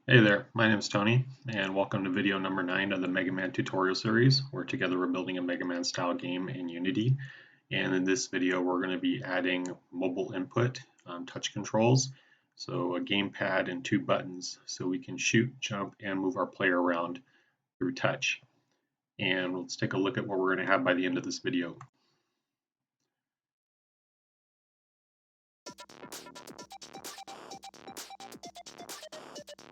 Hey there, my name is Tony, and welcome to video number 9 of the Megaman tutorial series, where together we're building a Megaman style game in Unity. And in this video, we're going to be adding mobile input, touch controls, so a gamepad and 2 buttons, so we can shoot, jump, and move our player around through touch. And let's take a look at what we're going to have by the end of this video.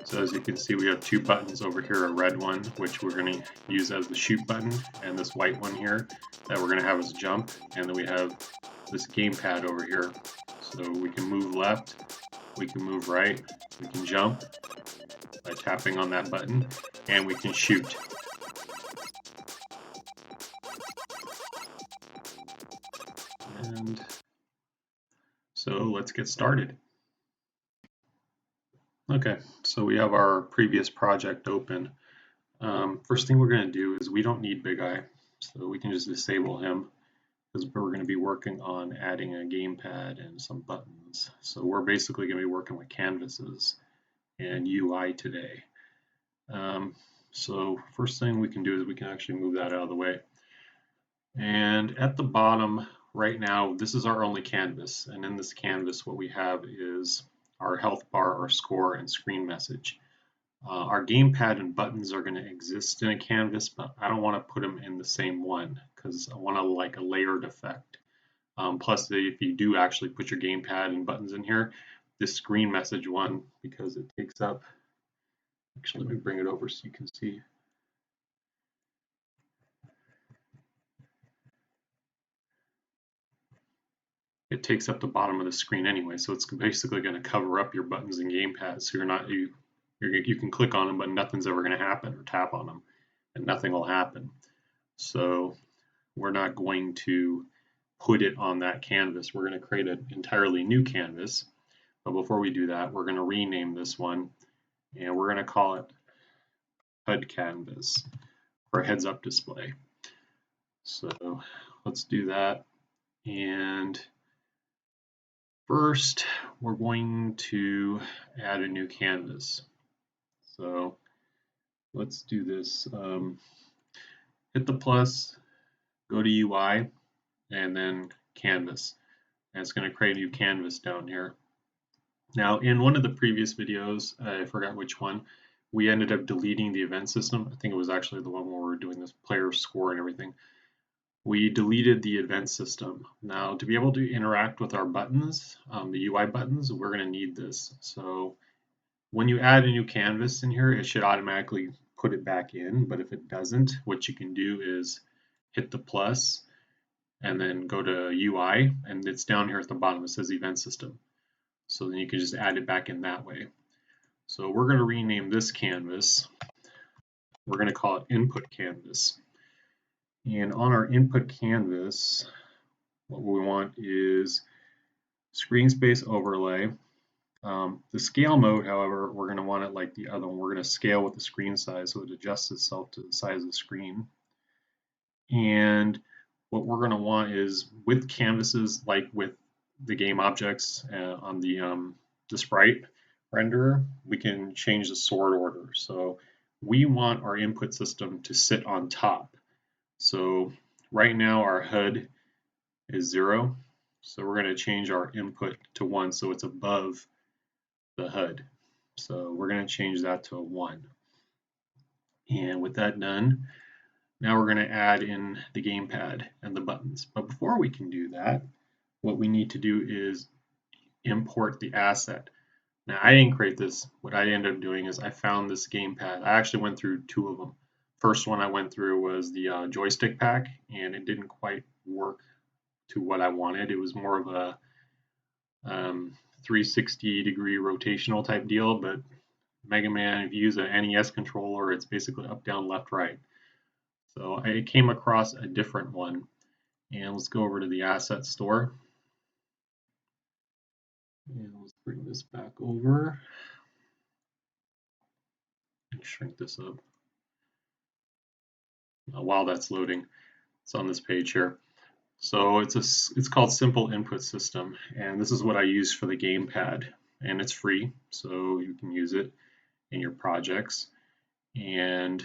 So as you can see, we have 2 buttons over here, a red one, which we're going to use as the shoot button, and this white one here that we're going to have as jump, and then we have this gamepad over here. So we can move left, we can move right, we can jump by tapping on that button, and we can shoot. And so let's get started. Okay, so we have our previous project open. First thing we're going to do is we don't need Big Eye, so we can just disable him because we're going to be working on adding a gamepad and some buttons. So we're basically going to be working with canvases and UI today. So first thing we can do is we can actually move that out of the way. And at the bottom right now, this is our only canvas. And in this canvas, what we have is our health bar, our score, and screen message. Our gamepad and buttons are going to exist in a canvas, but I don't want to put them in the same one because I want to like a layered effect. Plus, if you do actually put your gamepad and buttons in here, this screen message one, because it takes up, actually let me bring it over so you can see. It takes up the bottom of the screen anyway, so it's basically going to cover up your buttons and gamepads, so you can click on them, but nothing's ever going to happen, or tap on them, and nothing will happen. So we're not going to put it on that canvas. We're going to create an entirely new canvas. But before we do that, we're going to rename this one, and we're going to call it HUD canvas for heads up display. So let's do that. And first, we're going to add a new canvas. So let's do this. Hit the plus, go to UI, and then canvas. And it's going to create a new canvas down here. Now, in one of the previous videos, I forgot which one, we ended up deleting the event system. I think it was actually the one where we were doing this player score and everything. We deleted the event system. Now, to be able to interact with our buttons, the UI buttons, we're going to need this. So when you add a new canvas in here, it should automatically put it back in. But if it doesn't, what you can do is hit the plus and then go to UI, and it's down here at the bottom. It says event system. So then you can just add it back in that way. So we're going to rename this canvas. We're going to call it input canvas. And on our input canvas, what we want is screen space overlay. The scale mode, however, we're going to want it like the other one. We're going to scale with the screen size so it adjusts itself to the size of the screen. And what we're going to want is with canvases, like with the game objects on the sprite renderer, we can change the sort order. So we want our input system to sit on top. So right now our HUD is 0. So we're going to change our input to 1 so it's above the HUD. So we're going to change that to a 1. And with that done, now we're going to add in the gamepad and the buttons. But before we can do that, what we need to do is import the asset. Now I didn't create this. What I ended up doing is I found this gamepad. I actually went through 2 of them. First one I went through was the joystick pack, and it didn't quite work to what I wanted. It was more of a 360-degree rotational type deal, but Mega Man, if you use an NES controller, it's basically up, down, left, right. So I came across a different one, and let's go over to the asset store. And let's bring this back over and shrink this up. While that's loading, it's on this page here. So it's called Simple Input System, and this is what I use for the gamepad, and it's free, so you can use it. in your projects, and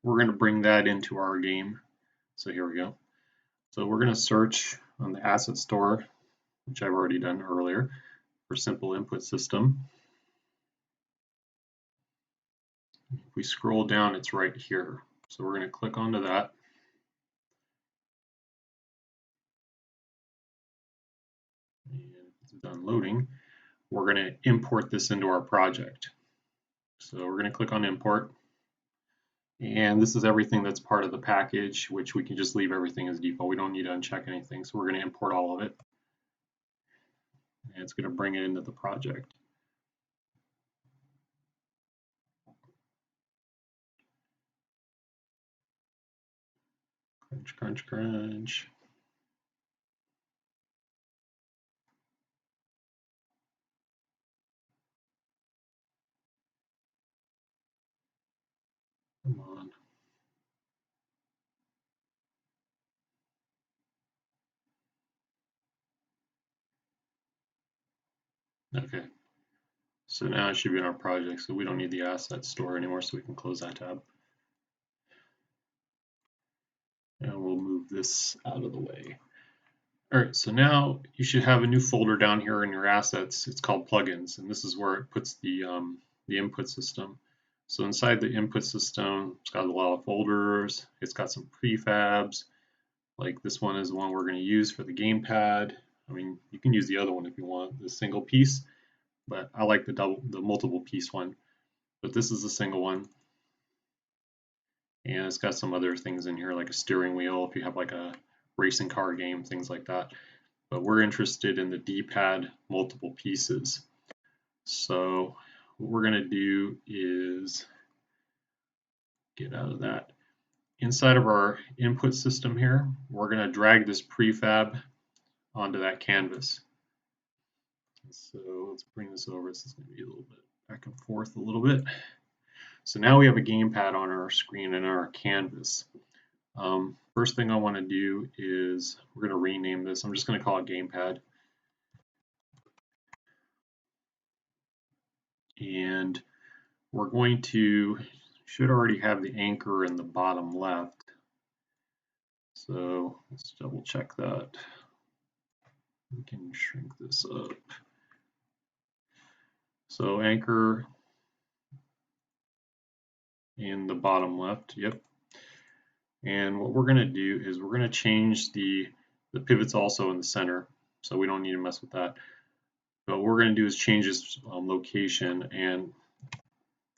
we're going to bring that into our game. So here we go. So we're going to search on the asset store, which I've already done earlier, for simple input system. If we scroll down, it's right here. So we're going to click onto that. And it's done loading. We're going to import this into our project. So we're going to click on import. And this is everything that's part of the package, which we can just leave everything as default. We don't need to uncheck anything. So we're going to import all of it. And it's going to bring it into the project. Crunch, crunch, crunch. Come on. Okay. So now it should be in our project, so we don't need the asset store anymore, so we can close that tab. And we'll move this out of the way. All right, so now you should have a new folder down here in your assets. It's called plugins, and this is where it puts the input system. So inside the input system, it's got a lot of folders. It's got some prefabs. Like this one is the one we're going to use for the gamepad. I mean, you can use the other one if you want, the single piece, but I like the multiple piece one. But this is the single one. And it's got some other things in here like a steering wheel if you have like a racing car game, things like that. But we're interested in the D-pad multiple pieces. So what we're going to do is get out of that. Inside of our input system here, we're going to drag this prefab onto that canvas. So let's bring this over. This is going to be a little bit back and forth a little bit. So now we have a gamepad on our screen and our canvas. First thing I want to do is we're going to rename this. I'm just going to call it gamepad. And we're going to, should already have the anchor in the bottom left. So let's double check that. We can shrink this up. So anchor in the bottom left, yep. And what we're going to do is we're going to change the pivots also in the center, so we don't need to mess with that. But what we're going to do is change this location, and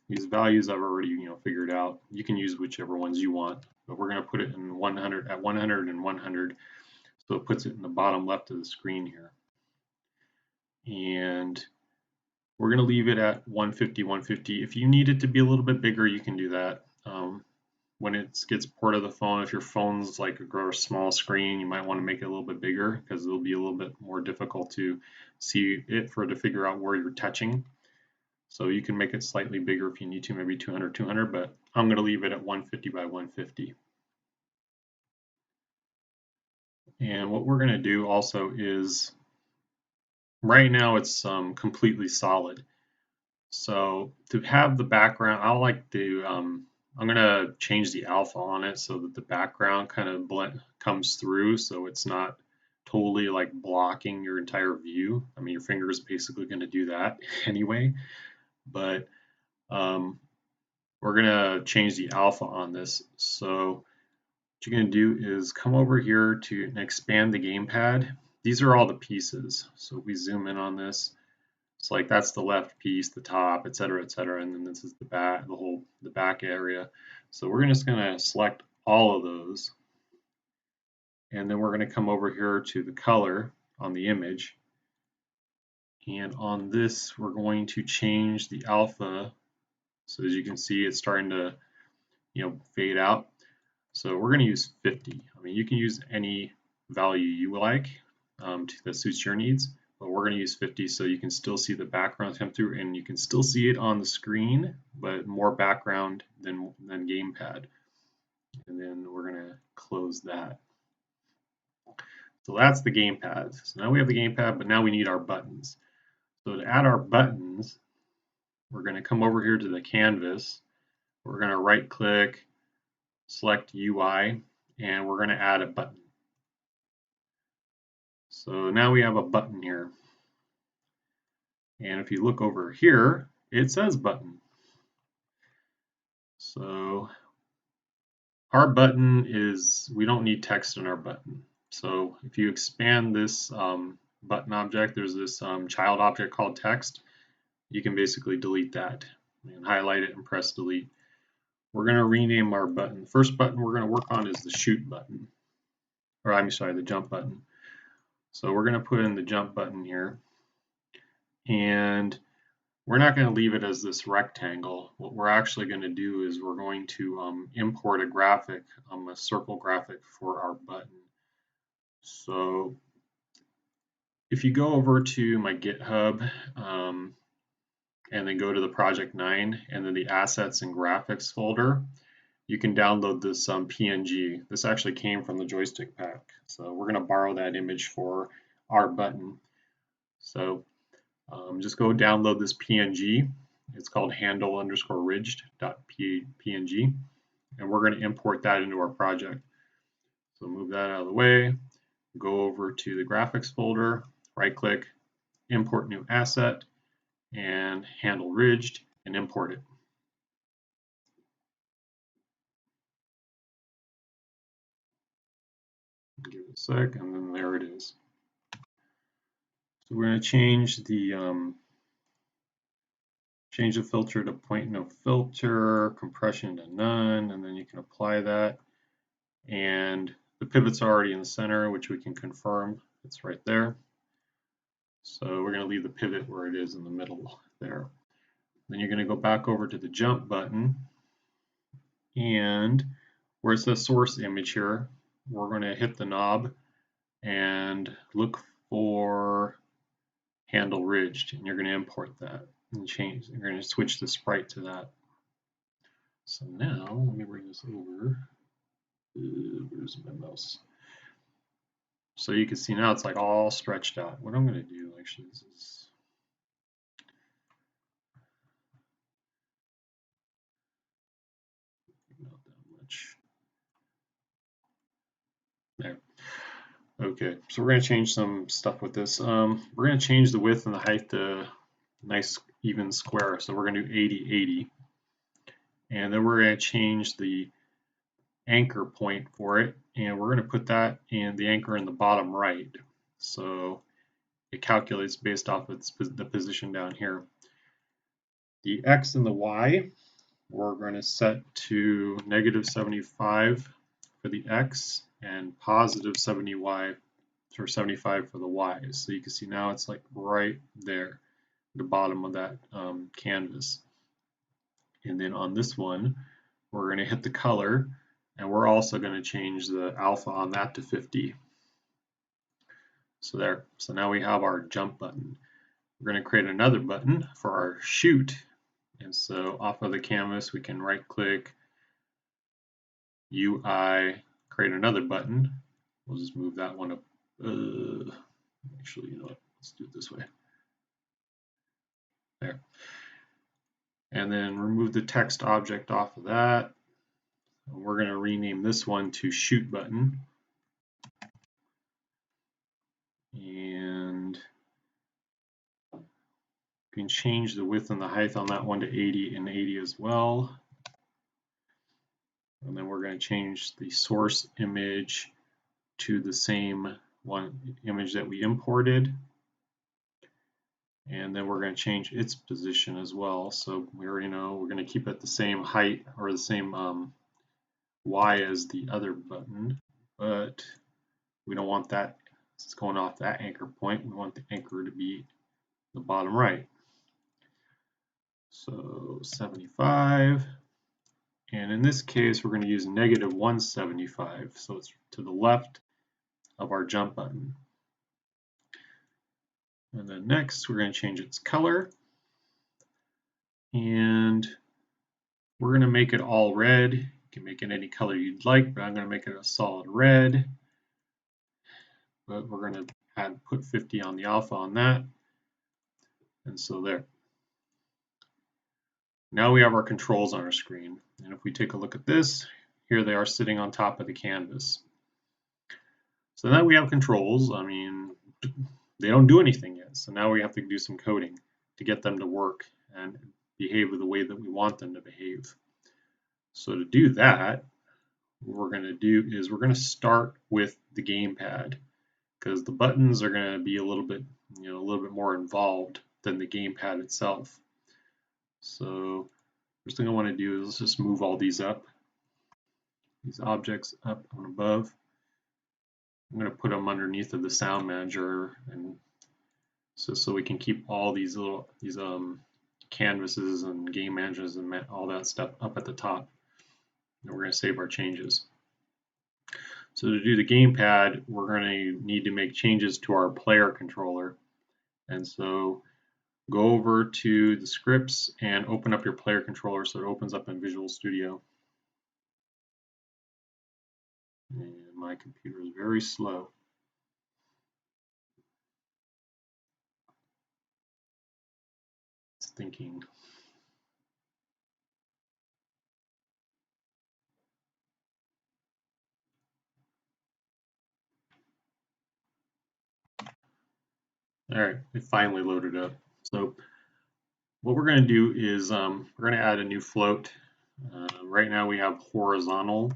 these values I've already figured out. You can use whichever ones you want, but we're going to put it in 100 at 100 and 100, so it puts it in the bottom left of the screen here. And we're going to leave it at 150, 150. If you need it to be a little bit bigger, you can do that. When it gets ported to the phone, if your phone's like a small screen, you might want to make it a little bit bigger because it'll be a little bit more difficult to see it to figure out where you're touching. So you can make it slightly bigger if you need to, maybe 200, 200, but I'm going to leave it at 150 by 150. And what we're going to do also is, right now it's completely solid. So to have the background, I like to, I'm going to change the alpha on it so that the background kind of comes through, so it's not totally like blocking your entire view. I mean, your finger is basically going to do that anyway, but we're going to change the alpha on this. So what you're going to do is come over here to expand the gamepad. These are all the pieces. So if we zoom in on this, it's like that's the left piece, the top, etc., etc., and then this is the back, the back area. So we're just going to select all of those, and then we're going to come over here to the color on the image, and on this we're going to change the alpha. So as you can see, it's starting to fade out. So we're going to use 50. I mean, you can use any value you like that suits your needs, but we're going to use 50 so you can still see the background come through, and you can still see it on the screen, but more background than gamepad. And then we're going to close that. So that's the gamepad. So now we have the gamepad, but now we need our buttons. So to add our buttons, we're going to come over here to the canvas. We're going to right click, select UI, and we're going to add a button. So now we have a button here. And if you look over here, it says button. So our button is, we don't need text in our button. So if you expand this button object, there's this child object called text. You can basically delete that and highlight it and press delete. We're going to rename our button. The first button we're going to work on is the shoot button, or I'm sorry, the jump button. So we're going to put in the jump button here, and we're not going to leave it as this rectangle. What we're actually going to do is we're going to import a graphic, a circle graphic for our button. So if you go over to my GitHub and then go to the project 9 and then the assets and graphics folder, you can download this PNG. This actually came from the joystick pack. So we're going to borrow that image for our button. So just go download this PNG. It's called handle_ridged.png, and we're going to import that into our project. So move that out of the way, go over to the graphics folder, right click, import new asset, and handle ridged, and import it. Give it a sec, and then there it is. So we're going to change the filter to point no filter, compression to none, and then you can apply that. And the pivot's already in the center, which we can confirm. It's right there. So we're going to leave the pivot where it is in the middle there. Then you're going to go back over to the jump button, and where it says source image here, we're going to hit the knob and look for handle ridged, and you're going to import that and change. You're going to switch the sprite to that. So now let me bring this over. Where's my mouse? So you can see now it's like all stretched out. What I'm going to do actually is not that much. There. Okay, so we're going to change some stuff with this. We're going to change the width and the height to nice even square. So we're going to do 80-80. And then we're going to change the anchor point for it. And we're going to put that in the anchor in the bottom right. So it calculates based off of the position down here. The X and the Y, we're going to set to -75 for the X and +75 for the Y. So you can see now it's like right there, the bottom of that canvas. And then on this one, we're going to hit the color, and we're also going to change the alpha on that to 50. So there. So now we have our jump button. We're going to create another button for our shoot. And so off of the canvas, we can right click, UI, create another button. We'll just move that one up. Actually, you know what? Let's do it this way. There. And then remove the text object off of that. And we're going to rename this one to shoot button. And you can change the width and the height on that one to 80 and 80 as well. And then we're going to change the source image to the same one image that we imported. And then we're going to change its position as well. So we already know we're going to keep it the same height or the same Y as the other button, but we don't want that. It's going off that anchor point. We want the anchor to be the bottom right. So 75. And in this case, we're going to use -175. So it's to the left of our jump button. And then next, we're going to change its color. And we're going to make it all red. You can make it any color you'd like, but I'm going to make it a solid red. But we're going to put 50 on the alpha on that. And so there. Now we have our controls on our screen. And if we take a look at this, here they are sitting on top of the canvas. So now we have controls. I mean, they don't do anything yet. So now we have to do some coding to get them to work and behave the way that we want them to behave. So to do that, what we're going to do is we're going to start with the gamepad because the buttons are going to be a little bit more involved than the gamepad itself. So first thing I want to do is let's just move all these up, these objects up and above. I'm going to put them underneath of the sound manager, and so we can keep all these canvases and game managers and all that stuff up at the top. And we're going to save our changes. So to do the gamepad, we're going to need to make changes to our player controller. And so go over to the scripts and open up your player controller so it opens up in Visual Studio. And my computer is very slow. It's thinking. All right, it finally loaded up. So what we're going to do is we're going to add a new float. Right now we have horizontal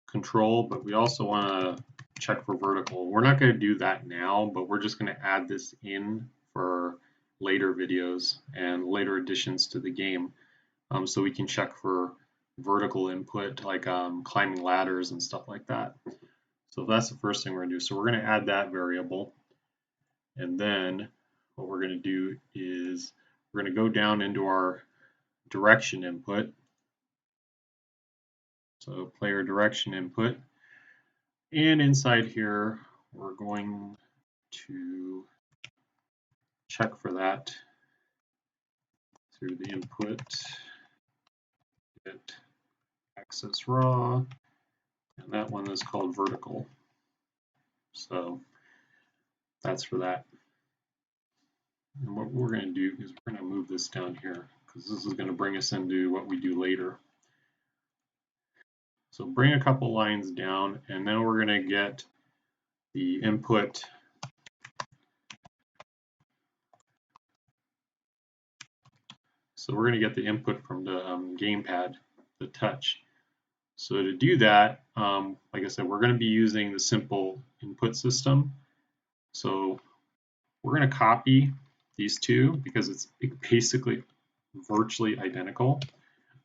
control, but we also want to check for vertical. We're not going to do that now, but we're just going to add this in for later videos and later additions to the game, so we can check for vertical input like climbing ladders and stuff like that. So that's the first thing we're going to do. So we're going to add that variable, and then what we're going to do is we're going to go down into our direction input. So player direction input. And inside here, we're going to check for that through the input, get access raw, and that one is called vertical. So that's for that. And what we're going to do is we're going to move this down here because this is going to bring us into what we do later. So bring a couple lines down, and then we're going to get the input. So we're going to get the input from the gamepad, the touch. So to do that, like I said, we're going to be using the simple input system. So we're going to copy these two because it's basically virtually identical,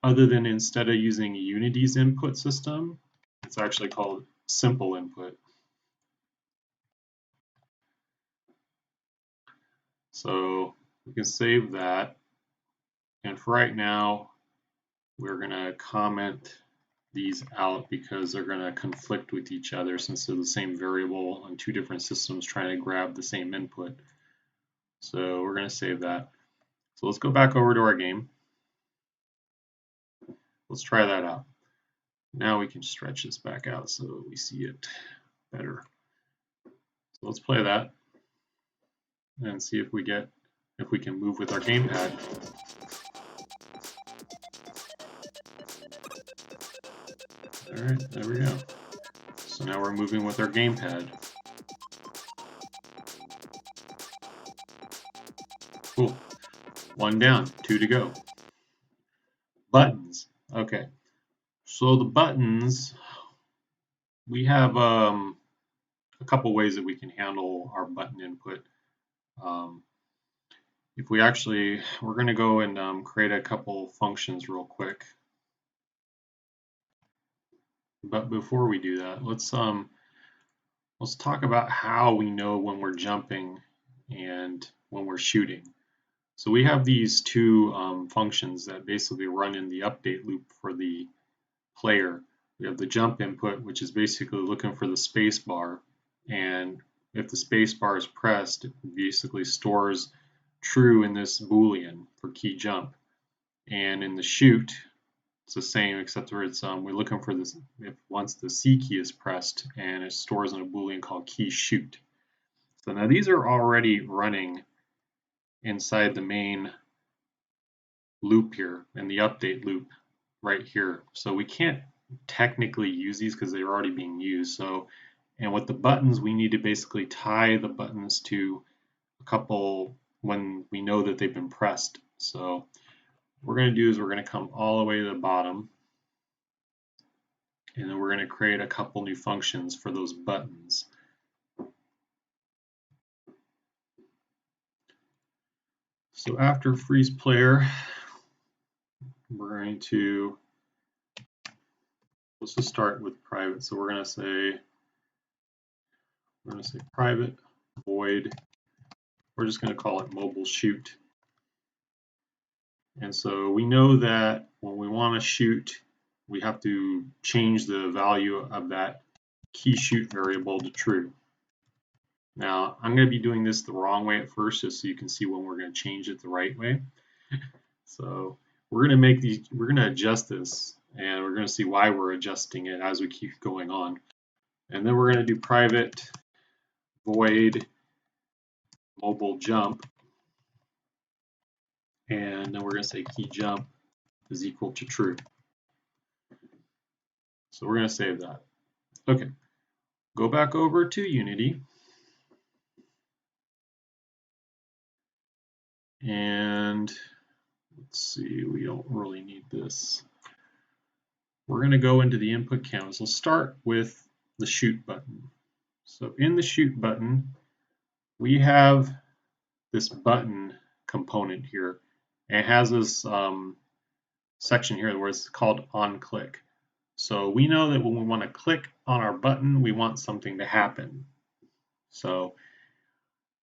other than instead of using Unity's input system, it's actually called simple input. So we can save that. And for right now, we're going to comment these out because they're going to conflict with each other since they're the same variable on two different systems trying to grab the same input. So we're going to save that. So let's go back over to our game. Let's try that out. Now we can stretch this back out so we see it better. So let's play that and see if we can move with our gamepad. All right, there we go. So now we're moving with our gamepad. Cool. One down, two to go. Buttons. Okay. So the buttons, we have a couple ways that we can handle our button input. If we're going to go and create a couple functions real quick. But before we do that, let's talk about how we know when we're jumping and when we're shooting. So we have these two functions that basically run in the update loop for the player. We have the jump input, which is basically looking for the space bar, and if the space bar is pressed, it basically stores true in this boolean for key jump. And in the shoot, it's the same except for it's we're looking for this if once the C key is pressed, and it stores in a boolean called key shoot. So now these are already running inside the main loop here in the update loop right here. So we can't technically use these because they're already being used. So, and with the buttons, we need to basically tie the buttons to a couple when we know that they've been pressed. So what we're going to do is we're going to come all the way to the bottom, and then we're going to create a couple new functions for those buttons. So after freeze player, we're going to, let's just start with private. So we're going to say private void. We're just going to call it mobile shoot. And so we know that when we want to shoot, we have to change the value of that key shoot variable to true. Now, I'm going to be doing this the wrong way at first, just so you can see when we're going to change it the right way. So we're going to make these, we're going to adjust this, and we're going to see why we're adjusting it as we keep going on. And then we're going to do private void mobile jump, and then we're going to say key jump is equal to true. So we're going to save that. Okay, go back over to Unity. And let's see, we don't really need this. We're going to go into the input canvas. We'll start with the shoot button. So in the shoot button, we have this button component here. And it has this section here where it's called on click. So we know that when we want to click on our button, we want something to happen. So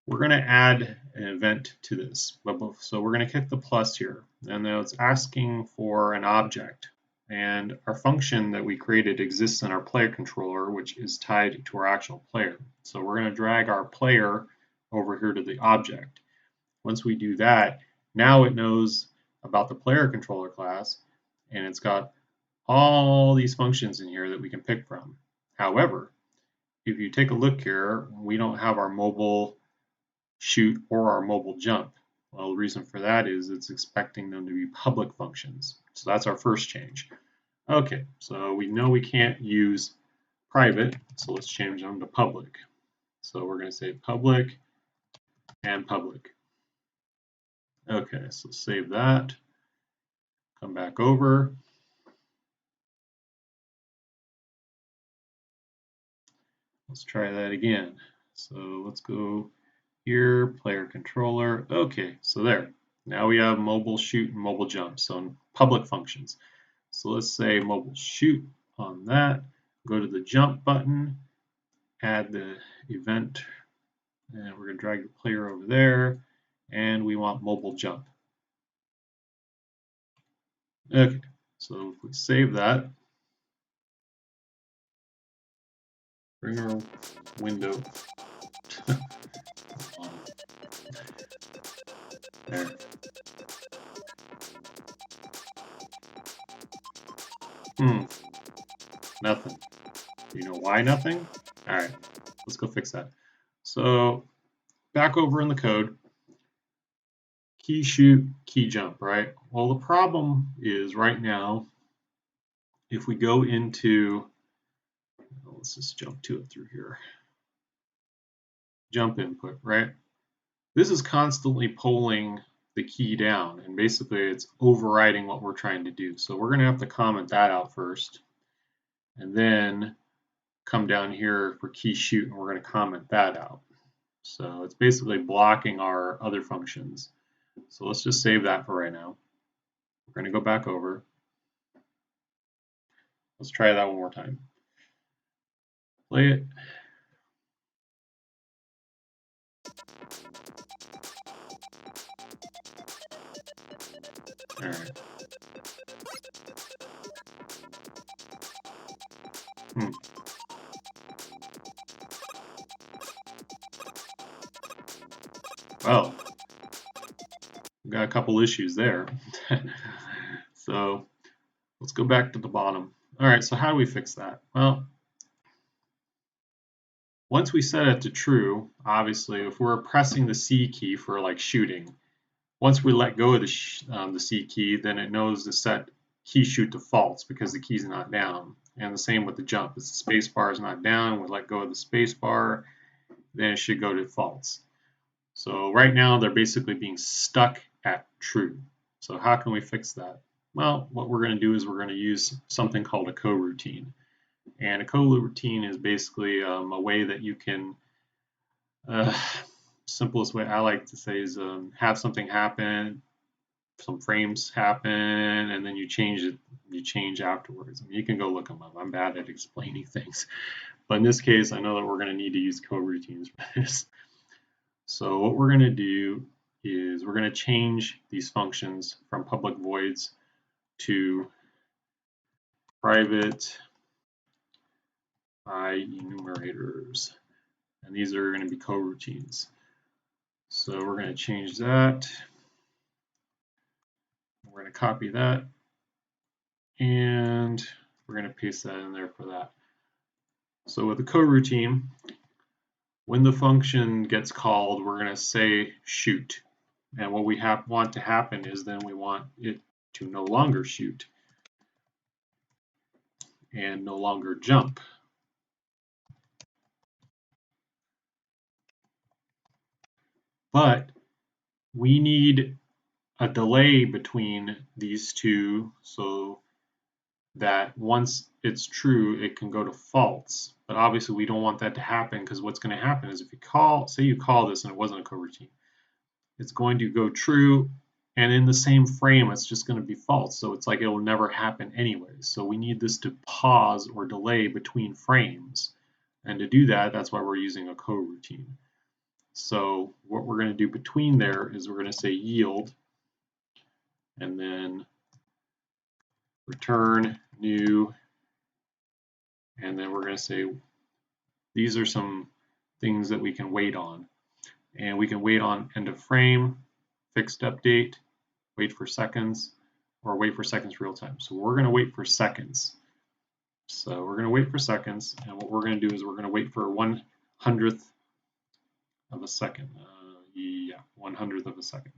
we're going to add an event to this. So we're going to click the plus here, and then it's asking for an object. And our function that we created exists in our player controller, which is tied to our actual player. So we're going to drag our player over here to the object. Once we do that, now it knows about the player controller class, and it's got all these functions in here that we can pick from. However, if you take a look here, we don't have our mobile shoot or our mobile jump. Well, the reason for that is it's expecting them to be public functions. So that's our first change. Okay, so we know we can't use private, so let's change them to public. So we're going to say public and public. Okay, so save that. Come back over. Let's try that again. So let's go here, player controller. Okay, so there. Now we have mobile shoot and mobile jump, so public functions. So let's say mobile shoot on that. Go to the jump button, add the event, and we're going to drag the player over there, and we want mobile jump. Okay, so if we save that, bring our window. There. Nothing. Do you know why nothing? All right, let's go fix that. So back over in the code, key shoot, key jump, right? Well, the problem is right now, if we go into, let's just jump to it through here, jump input, right? This is constantly pulling the key down, and basically it's overriding what we're trying to do. So we're going to have to comment that out first, and then come down here for key shoot, and we're going to comment that out. So it's basically blocking our other functions. So let's just save that for right now. We're going to go back over. Let's try that one more time. Play it. All right. Well, we've got a couple issues there. So let's go back to the bottom. All right, so how do we fix that? Well, once we set it to true, obviously, if we're pressing the C key for like shooting, once we let go of the C key, then it knows to set key shoot to false because the key is not down. And the same with the jump. If the space bar is not down, we let go of the space bar, then it should go to false. So right now they're basically being stuck at true. So how can we fix that? Well, what we're going to do is we're going to use something called a coroutine. And a coroutine is basically a way that you can, simplest way I like to say is have something happen, some frames happen, and then you change it. You change afterwards. I mean, you can go look them up. I'm bad at explaining things, but in this case, I know that we're going to need to use coroutines for this. So what we're going to do is we're going to change these functions from public voids to private enumerators, and these are going to be coroutines. So we're going to change that. We're going to copy that, and we're going to paste that in there for that. So with the coroutine, when the function gets called, we're going to say shoot. And what we want to happen is then we want it to no longer shoot and no longer jump. But we need a delay between these two so that once it's true, it can go to false. But obviously we don't want that to happen because what's going to happen is if you say you call this and it wasn't a coroutine, it's going to go true, and in the same frame it's just going to be false. So it's like it will never happen anyway. So we need this to pause or delay between frames. And to do that, that's why we're using a coroutine. So what we're going to do between there is we're going to say yield and then return new, and then we're going to say these are some things that we can wait on. And we can wait on end of frame, fixed update, wait for seconds, or wait for seconds real time. So we're going to wait for seconds. So we're going to wait for seconds, and what we're going to do is we're going to wait for 1/100th of a second. 1/100th of a second,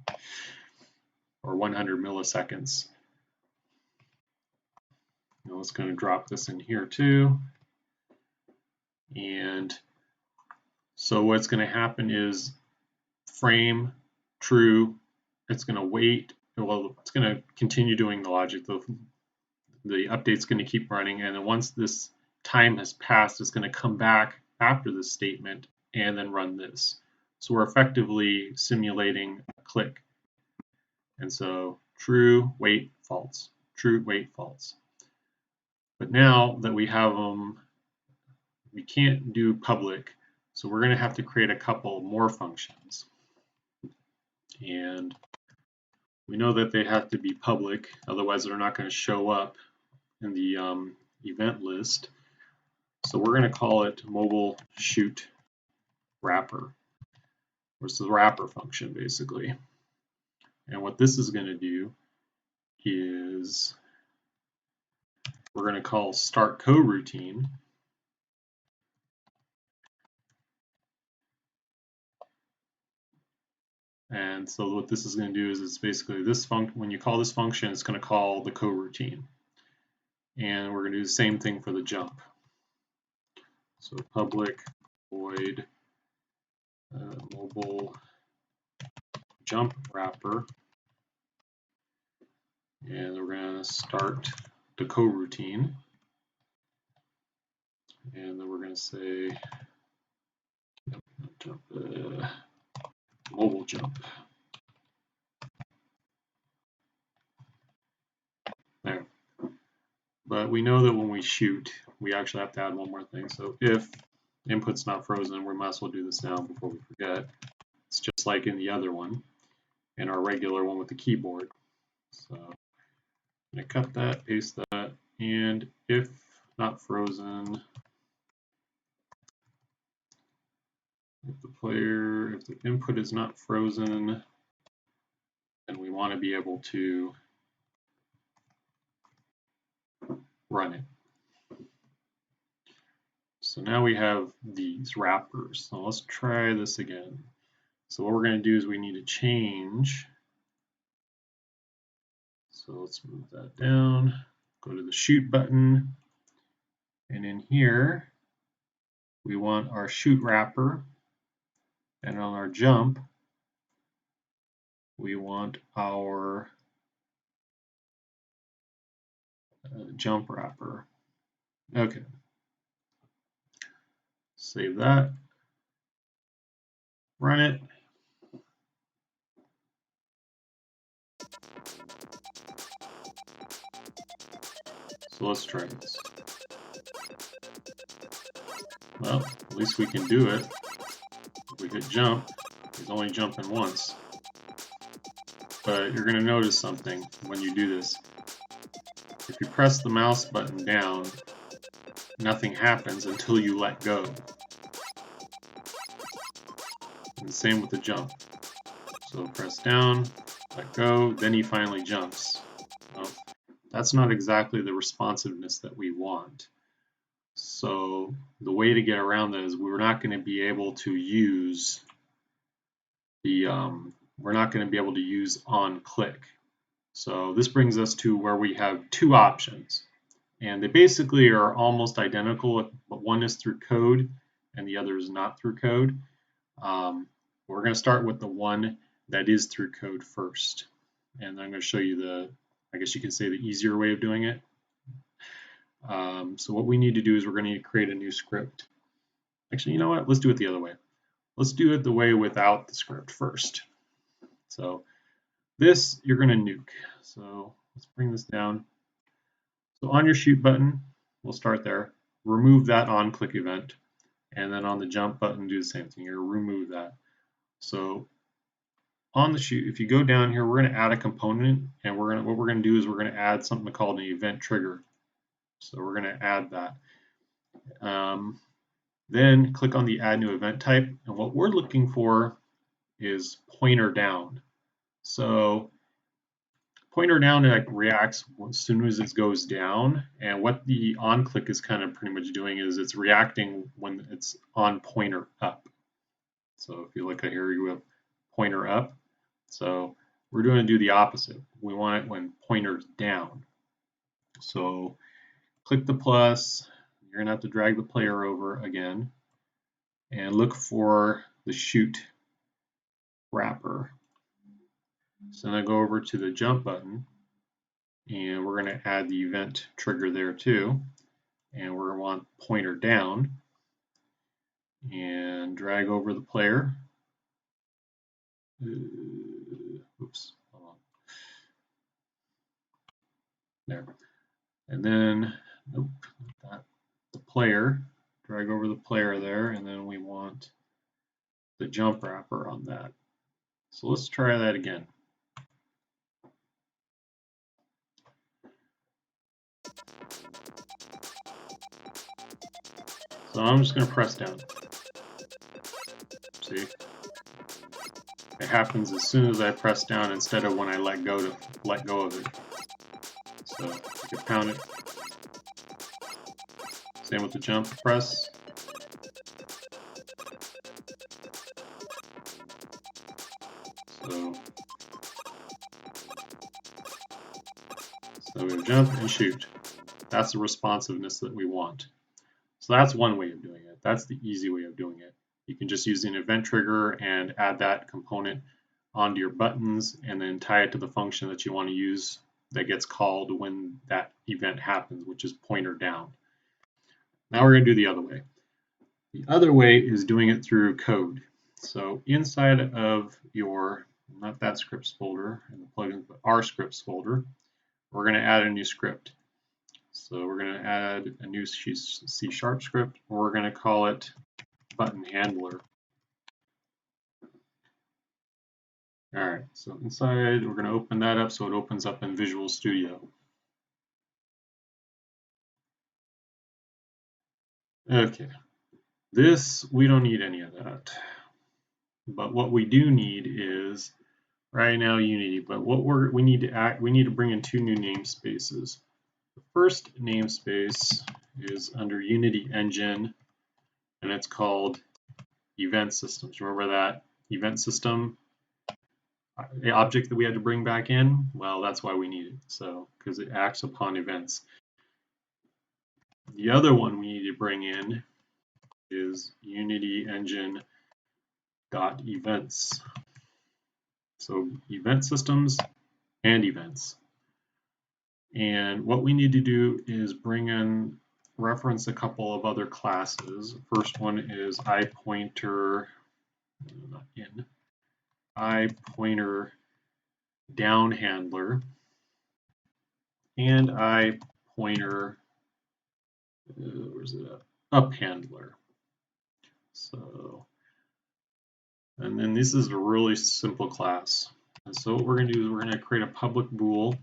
or 100 milliseconds. Now it's going to drop this in here too. And so what's going to happen is frame true, it's going to wait, well, it's going to continue doing the logic. The update's going to keep running, and then once this time has passed, it's going to come back after this statement and then run this. So we're effectively simulating a click. And so true, wait, false, true, wait, false. But now that we have them, we can't do public, so we're going to have to create a couple more functions. And we know that they have to be public, otherwise they're not going to show up in the event list. So we're going to call it mobile shoot wrapper, which is the wrapper function basically. And what this is going to do is we're going to call start coroutine. And so what this is going to do is it's basically this function. When you call this function, it's going to call the coroutine. And we're going to do the same thing for the jump. So public void mobile jump wrapper, and we're going to start the coroutine, and then we're going to say jump, mobile jump. There. But we know that when we shoot, we actually have to add one more thing. So if input's not frozen, we might as well do this now before we forget. It's just like in the other one, in our regular one with the keyboard. So I'm going to cut that, paste that, and if not frozen, if the input is not frozen, then we want to be able to run it. So now we have these wrappers. So let's try this again. So what we're going to do is we need to change So let's move that down, go to the shoot button, and in here we want our shoot wrapper, and on our jump we want our jump wrapper. Okay, save that, run it. So let's try this. Well, at least we can do it. If we hit jump, he's only jumping once. But you're going to notice something when you do this. If you press the mouse button down, nothing happens until you let go. And the same with the jump. So press down, let go, then he finally jumps. Well, that's not exactly the responsiveness that we want. So the way to get around that is we're not going to be able to use the on click. So this brings us to where we have two options, and they basically are almost identical, but one is through code and the other is not through code. We're going to start with the one that is through code first, and I'm going to show you I guess you can say the easier way of doing it. So what we need to do is we're going to need to create a new script. Actually, you know what? Let's do it the other way. Let's do it the way without the script first. So this you're going to nuke. So let's bring this down. So on your shoot button, we'll start there. Remove that on click event, and then on the jump button, do the same thing. You're going to remove that. So on the shoot, if you go down here, we're going to add a component, and what we're going to do is we're going to add something called an event trigger. So we're going to add that. Then click on the add new event type, and what we're looking for is pointer down. So pointer down reacts as soon as it goes down, and what the on click is kind of pretty much doing is it's reacting when it's on pointer up. So if you look at here, you have pointer up. So we're going to do the opposite. We want it when pointer's down. So click the plus. You're going to have to drag the player over again and look for the shoot wrapper. So then I go over to the jump button, and we're going to add the event trigger there too, and we're going to want pointer down, and drag over the player. Oops, hold on. There. And then, nope, not the player. Drag over the player there, and then we want the jump wrapper on that. So let's try that again. So I'm just going to press down. See? It happens as soon as I press down instead of when I let go of it. So you can pound it. Same with the jump, press. So we jump and shoot. That's the responsiveness that we want. So that's one way of doing it. That's the easy way of doing it. You can just use an event trigger and add that component onto your buttons and then tie it to the function that you want to use that gets called when that event happens, which is pointer down. Now we're going to do the other way. The other way is doing it through code. So inside of your, not that scripts folder in the plugins, but our scripts folder, we're going to add a new script. So we're going to add a new C# script, or we're going to call it button handler. All right, so inside we're going to open that up so it opens up in Visual Studio. Okay, this, we don't need any of that. But what we do need is right now Unity, but what we need to bring in two new namespaces. The first namespace is under Unity Engine, and it's called Event Systems. Remember that event system object that we had to bring back in, well, that's why we need it. So, because it acts upon events. The other one we need to bring in is Unity engine dot events. So event systems and events. And what we need to do is reference a couple of other classes. First one is iPointer, not in, iPointer down handler and iPointer, where's it at? Up handler. So, and then this is a really simple class. And so what we're going to do is we're going to create a public bool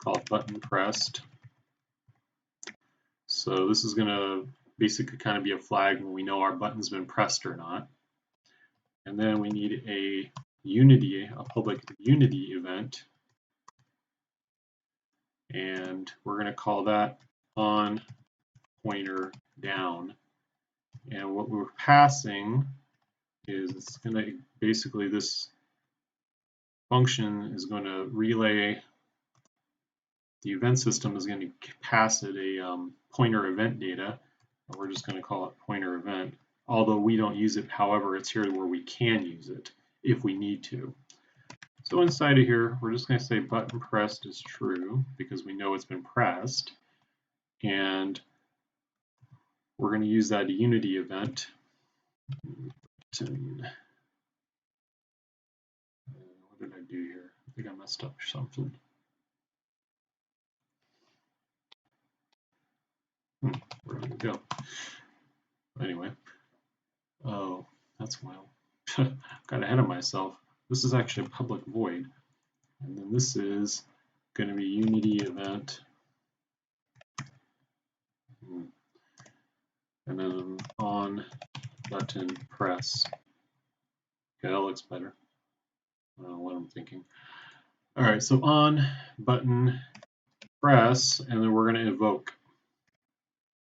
called button pressed. So this is going to basically kind of be a flag when we know our button's been pressed or not. And then we need a public Unity event. And we're going to call that on pointer down. And what we're passing is it's going to basically, this function is going to relay, the event system is going to pass it a pointer event data. And we're just going to call it pointer event. Although we don't use it, however, it's here where we can use it if we need to. So inside of here, we're just going to say button pressed is true because we know it's been pressed. And we're going to use that Unity event. What did I do here? I think I messed up something. Where did it go? Anyway. Oh, that's wild. Got ahead of myself. This is actually a public void. And then this is going to be Unity event. And then on button press. Okay, that looks better. I don't know what I'm thinking. All right, so on button press, and then we're going to evoke.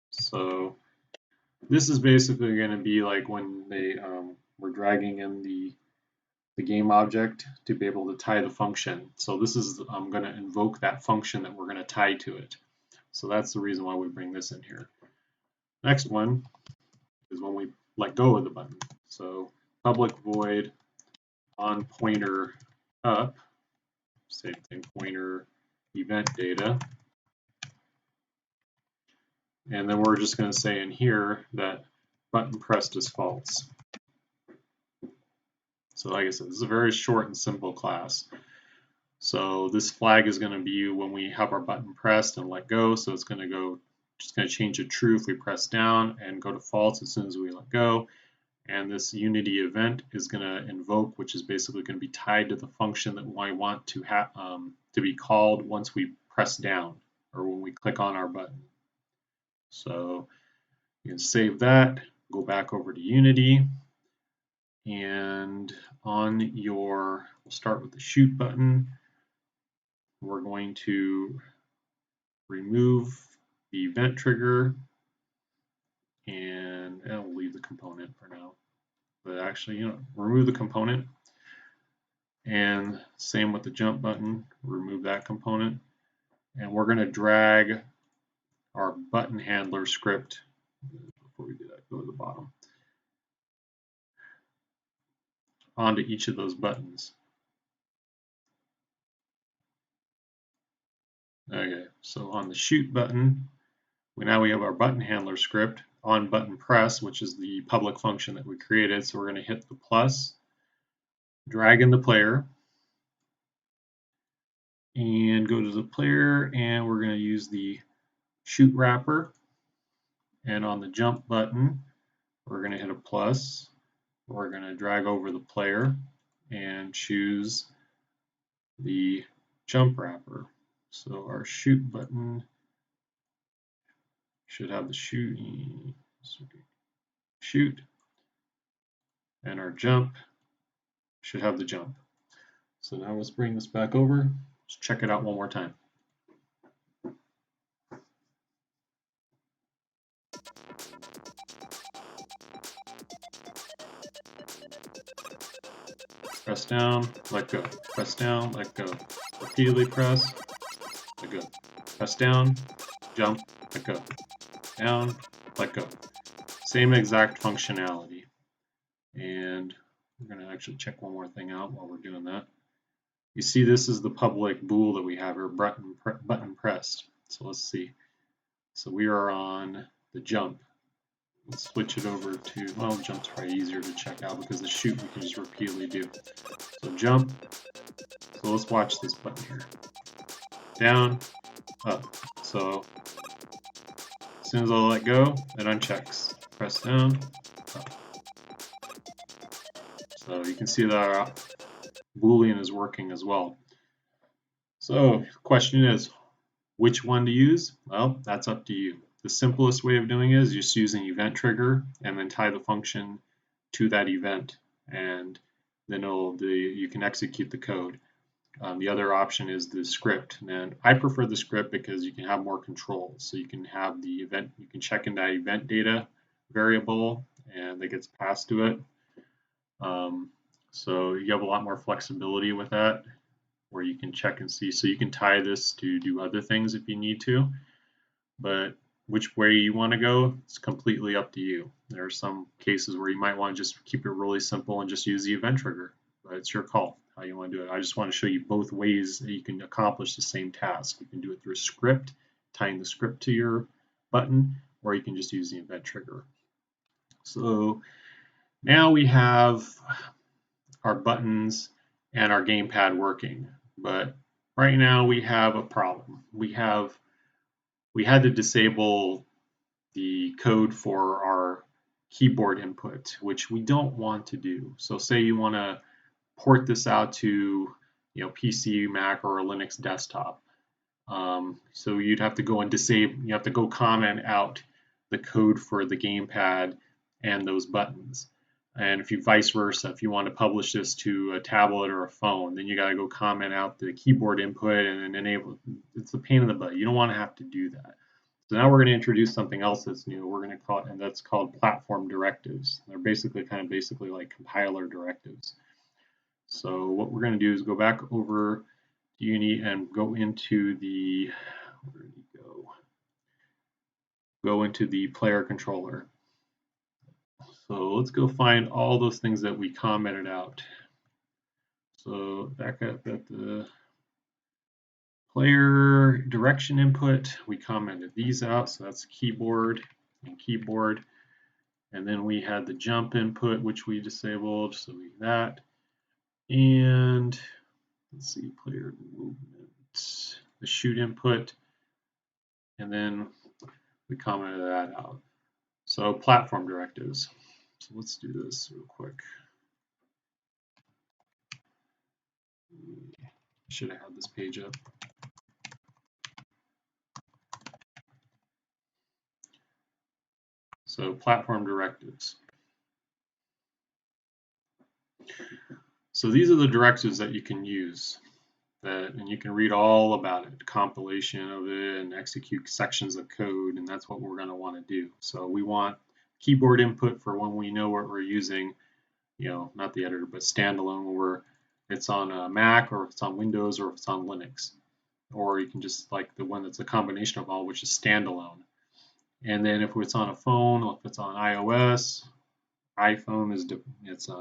So this is basically going to be like when they were dragging in the game object to be able to tie the function. So this is going to invoke that function that we're going to tie to it. So that's the reason why we bring this in here. Next one is when we let go of the button. So public void on pointer up, same thing, pointer event data. And then we're just going to say in here that button pressed is false. So like I said, this is a very short and simple class. So this flag is going to be when we have our button pressed and let go. So it's going to go, just going to change to true if we press down and go to false as soon as we let go. And this Unity event is going to invoke, which is basically going to be tied to the function that I want to have to be called once we press down or when we click on our button. So you can save that, go back over to Unity, and on your, we'll start with the shoot button. We're going to remove the event trigger, and we'll leave the component for now. But actually, remove the component. And same with the jump button, remove that component. And we're going to drag our button handler script. Before we do that, go to the bottom. Onto each of those buttons. Okay, so on the shoot button, now we have our button handler script on button press, which is the public function that we created. So we're going to hit the plus, drag in the player, and go to the player, and we're going to use the shoot wrapper. And on the jump button, we're going to hit a plus. We're going to drag over the player and choose the jump wrapper. So our shoot button should have the shoot, and our jump should have the jump. So now let's bring this back over. Let's check it out one more time. Press press down, let go, press down, let go, repeatedly press, let go, press down, jump, let go, down, let go. Same exact functionality. And we're going to actually check one more thing out while we're doing that. You see this is the public bool that we have here, button pressed. So let's see. So we are on the jump. Let's switch it over to, well, jump's probably easier to check out because the shoot we can just repeatedly do. So jump. So let's watch this button here. Down, up. So as soon as I let go, it unchecks. Press down, up. So you can see that our Boolean is working as well. So the question is, which one to use? Well, that's up to you. The simplest way of doing it is just using event trigger and then tie the function to that event, and then you can execute the code. The other option is the script, and I prefer the script because you can have more control. So you can have the event, you can check in that event data variable, and that gets passed to it. So you have a lot more flexibility with that, where you can check and see. So you can tie this to do other things if you need to, but which way you want to go, it's completely up to you. There are some cases where you might want to just keep it really simple and just use the event trigger, but it's your call how you want to do it. I just want to show you both ways that you can accomplish the same task. You can do it through a script, tying the script to your button, or you can just use the event trigger. So now we have our buttons and our gamepad working, but right now we have a problem. We had to disable the code for our keyboard input, which we don't want to do. So say you want to port this out to PC, Mac, or a Linux desktop. So you'd have to go and disable, you have to go comment out the code for the gamepad and those buttons. And if you vice versa, if you want to publish this to a tablet or a phone, then you got to go comment out the keyboard input and then enable. It's a pain in the butt. You don't want to have to do that. So now we're going to introduce something else that's new. We're going to call it, and that's called platform directives. They're basically like compiler directives. So what we're going to do is go back over to Unity and go into the, where did he go? Go into the player controller. So let's go find all those things that we commented out. So back up at the player direction input, we commented these out. So that's keyboard and keyboard. And then we had the jump input, which we disabled. So we that. And let's see, player movement, the shoot input. And then we commented that out. So platform directives. So let's do this real quick. Should have had this page up. So platform directives. So these are the directives that you can use, and you can read all about it, compilation of it, and execute sections of code, and that's what we're going to want to do. So we want keyboard input for when we know what we're using, not the editor, but standalone, where it's on a Mac, or if it's on Windows, or if it's on Linux. Or you can just like the one that's a combination of all, which is standalone. And then if it's on a phone, or if it's on iOS, iPhone is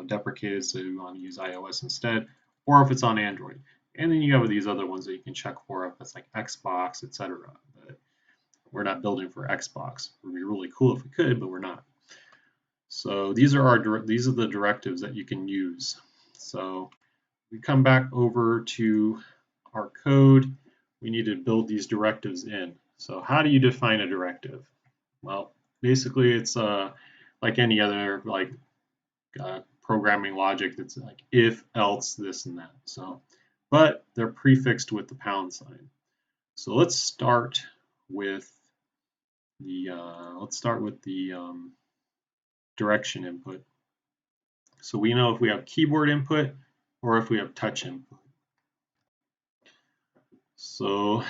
deprecated, so you want to use iOS instead, or if it's on Android. And then you have these other ones that you can check for if it's like Xbox, etc. But we're not building for Xbox. It would be really cool if we could, but we're not. So these are the directives that you can use. So we come back over to our code. We need to build these directives in. So how do you define a directive? Well, basically it's like any other programming logic that's like if, else, this and that. So, but they're prefixed with the pound sign. So let's start with the direction input. So we know if we have keyboard input or if we have touch input. So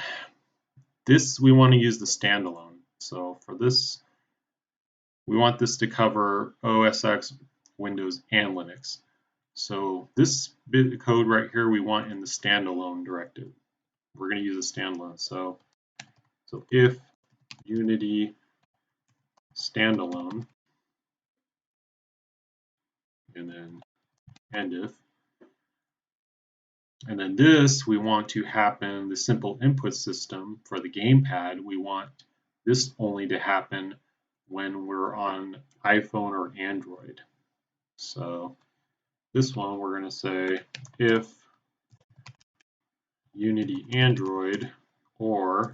this we want to use the standalone. So for this, we want this to cover OS X, Windows, and Linux. So this bit of code right here we want in the standalone directive. We're going to use a standalone. So if Unity standalone, and then end if, and then this we want to happen, the simple input system for the gamepad, we want this only to happen when we're on iPhone or Android. So this one we're going to say if Unity Android or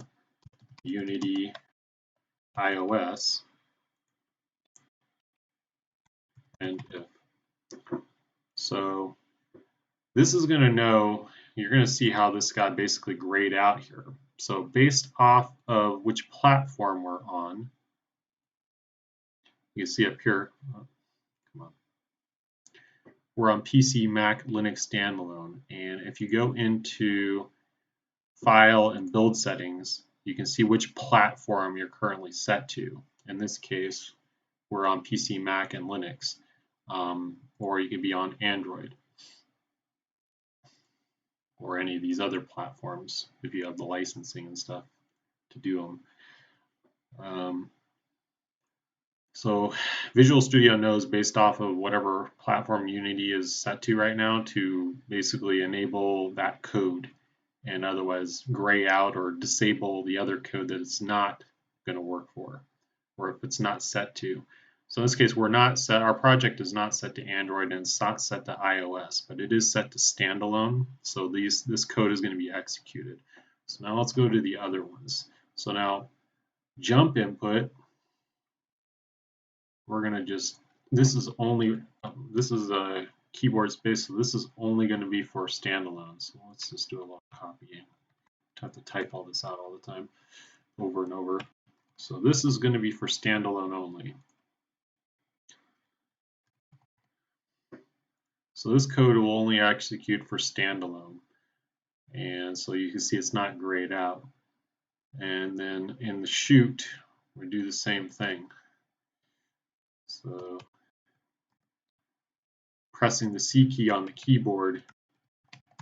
Unity iOS, and if. So this is going to know, you're going to see how this got basically grayed out here. So based off of which platform we're on, you can see up here, come on, we're on PC, Mac, Linux standalone. And if you go into File and Build Settings, you can see which platform you're currently set to. In this case, we're on PC, Mac, and Linux, or you could be on Android or any of these other platforms if you have the licensing and stuff to do them. So Visual Studio knows based off of whatever platform Unity is set to right now to basically enable that code and otherwise gray out or disable the other code that it's not going to work for, or if it's not set to. So in this case, we're not set, our project is not set to Android and it's not set to iOS, but it is set to standalone. So this code is going to be executed. So now let's go to the other ones. So now jump input, we're going to just, this is a keyboard space, so this is only going to be for standalone. So let's just do a little copying. I have to type all this out all the time, over and over. So this is going to be for standalone only. So this code will only execute for standalone. And so you can see it's not grayed out. And then in the shoot, we do the same thing. So pressing the C key on the keyboard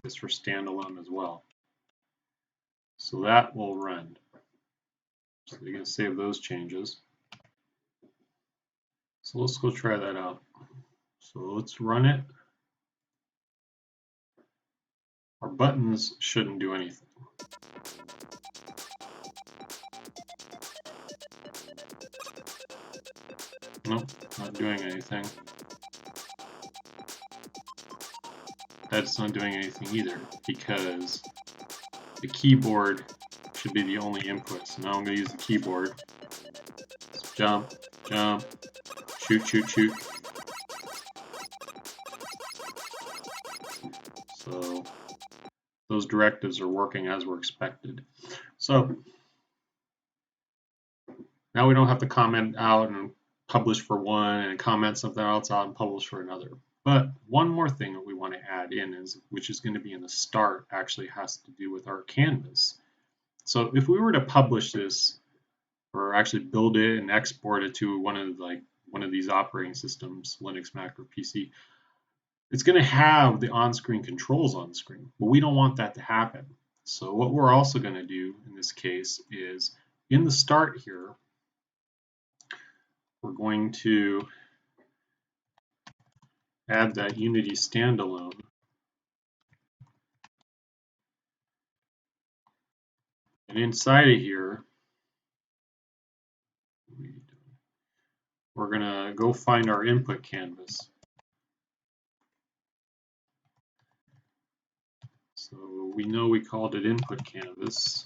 is for standalone as well. So that will run. So you're going to save those changes. So let's go try that out. So let's run it. Our buttons shouldn't do anything. Nope, not doing anything. That's not doing anything either because the keyboard should be the only input. So now I'm going to use the keyboard. Let's jump, jump, shoot, shoot, shoot. So those directives are working as were expected. So now we don't have to comment out and publish for one and comment something else out and publish for another. But one more thing that we want to add in is, which is going to be in the start, actually has to do with our canvas. So if we were to publish this, or actually build it and export it to one of these operating systems, Linux, Mac, or PC, it's going to have the on-screen controls on screen, but we don't want that to happen. So what we're also going to do in this case is in the start here, we're going to add that Unity standalone. And inside of here, we're going to go find our input canvas. So we know we called it input canvas.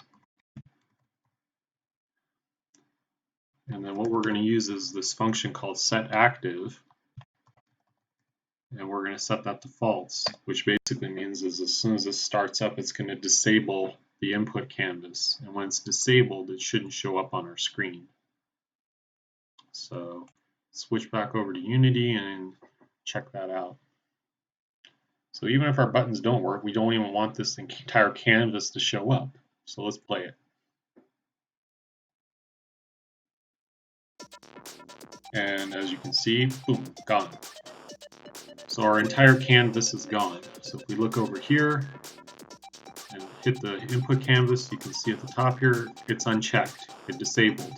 And then what we're going to use is this function called setActive. And we're going to set that to false, which basically means is as soon as this starts up, it's going to disable the input canvas. And when it's disabled, it shouldn't show up on our screen. So switch back over to Unity and check that out. So even if our buttons don't work, we don't even want this entire canvas to show up. So let's play it. And as you can see, boom, gone. So our entire canvas is gone. So if we look over here and hit the input canvas, you can see at the top here, it's unchecked, it's disabled.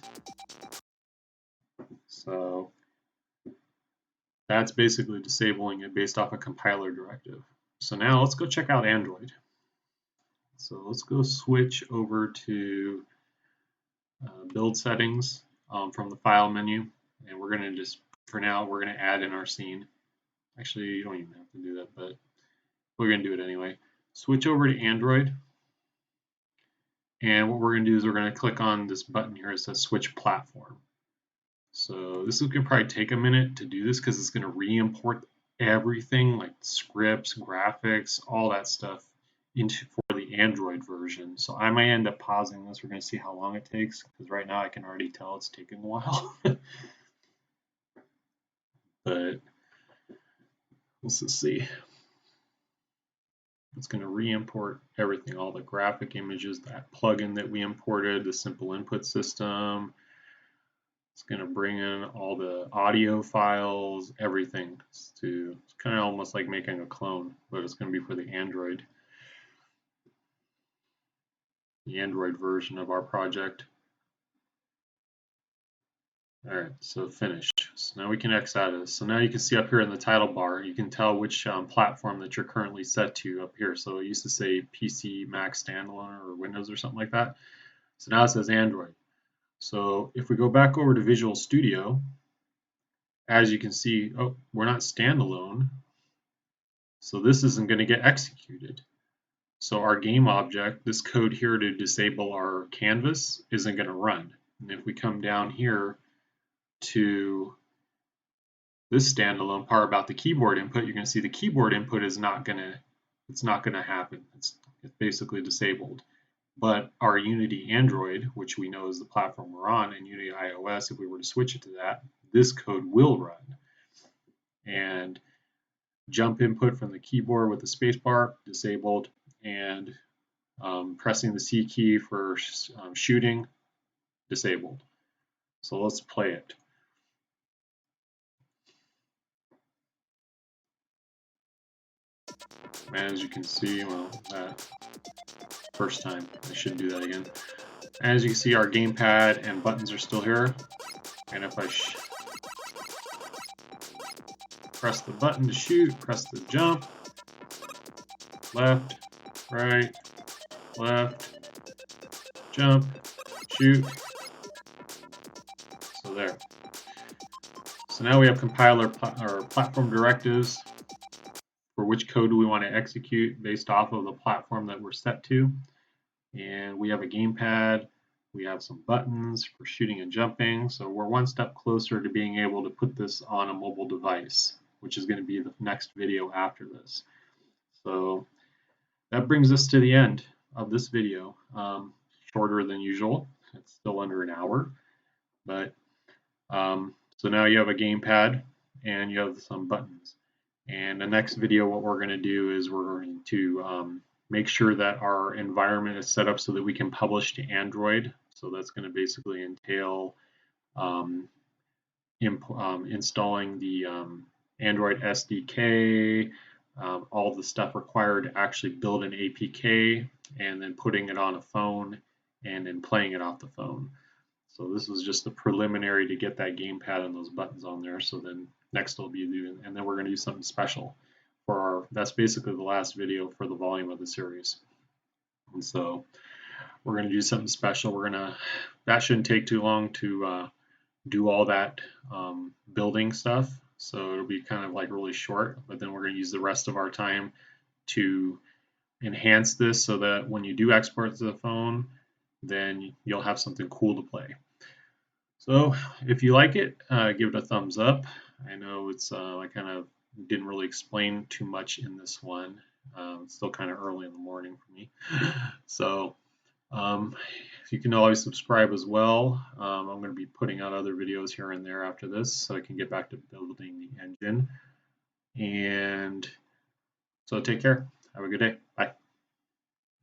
So that's basically disabling it based off a compiler directive. So now let's go check out Android. So let's go switch over to build settings from the file menu, and we're going to just, for now, we're going to add in our scene. Actually, you don't even have to do that, but we're going to do it anyway. Switch over to Android, and what we're going to do is we're going to click on this button here that says switch platform. So this is going to probably take a minute to do this because it's going to re-import everything like scripts, graphics, all that stuff into for the Android version. So I might end up pausing this. We're going to see how long it takes because right now I can already tell it's taking a while. But let's just see. It's going to re-import everything, all the graphic images, that plugin that we imported, the simple input system. It's going to bring in all the audio files, everything. It's kind of almost like making a clone, but it's going to be for the Android version of our project. All right, so finished. So now we can X out of this. So now you can see up here in the title bar, you can tell which platform that you're currently set to up here. So it used to say PC, Mac standalone, or Windows or something like that. So now it says Android. So if we go back over to Visual Studio, as you can see, oh, we're not standalone. So this isn't going to get executed. So our game object, this code here to disable our canvas, isn't going to run. And if we come down here to this standalone part about the keyboard input, you're going to see the keyboard input is not going to happen. It's basically disabled. But our Unity Android, which we know is the platform we're on, and Unity iOS, if we were to switch it to that, this code will run. And jump input from the keyboard with the spacebar, disabled, and pressing the C key for shooting, disabled. So let's play it. And as you can see, well, first time, I should do that again. As you can see, our gamepad and buttons are still here. And if I press the button to shoot, press the jump, left, right, left, jump, shoot. So there. So now we have compiler or platform directives for which code do we want to execute based off of the platform that we're set to. And we have a gamepad, we have some buttons for shooting and jumping. So we're one step closer to being able to put this on a mobile device, which is going to be the next video after this. So that brings us to the end of this video. Shorter than usual. It's still under an hour. But so now you have a gamepad and you have some buttons. And the next video, what we're going to do is we're going to make sure that our environment is set up so that we can publish to Android. So that's going to basically entail installing the Android SDK, all the stuff required to actually build an APK, and then putting it on a phone and then playing it off the phone. So this was just the preliminary to get that gamepad and those buttons on there. So then next will be doing, and then we're going to do something special for our, that's basically the last video for the volume of the series. And so we're going to do something special. That shouldn't take too long to do all that building stuff. So it'll be kind of like really short, but then we're going to use the rest of our time to enhance this so that when you do export to the phone, then you'll have something cool to play. So if you like it, give it a thumbs up. I know it's I kind of didn't really explain too much in this one. It's still kind of early in the morning for me. So you can always subscribe as well. I'm going to be putting out other videos here and there after this so I can get back to building the engine. And so take care. Have a good day. Bye.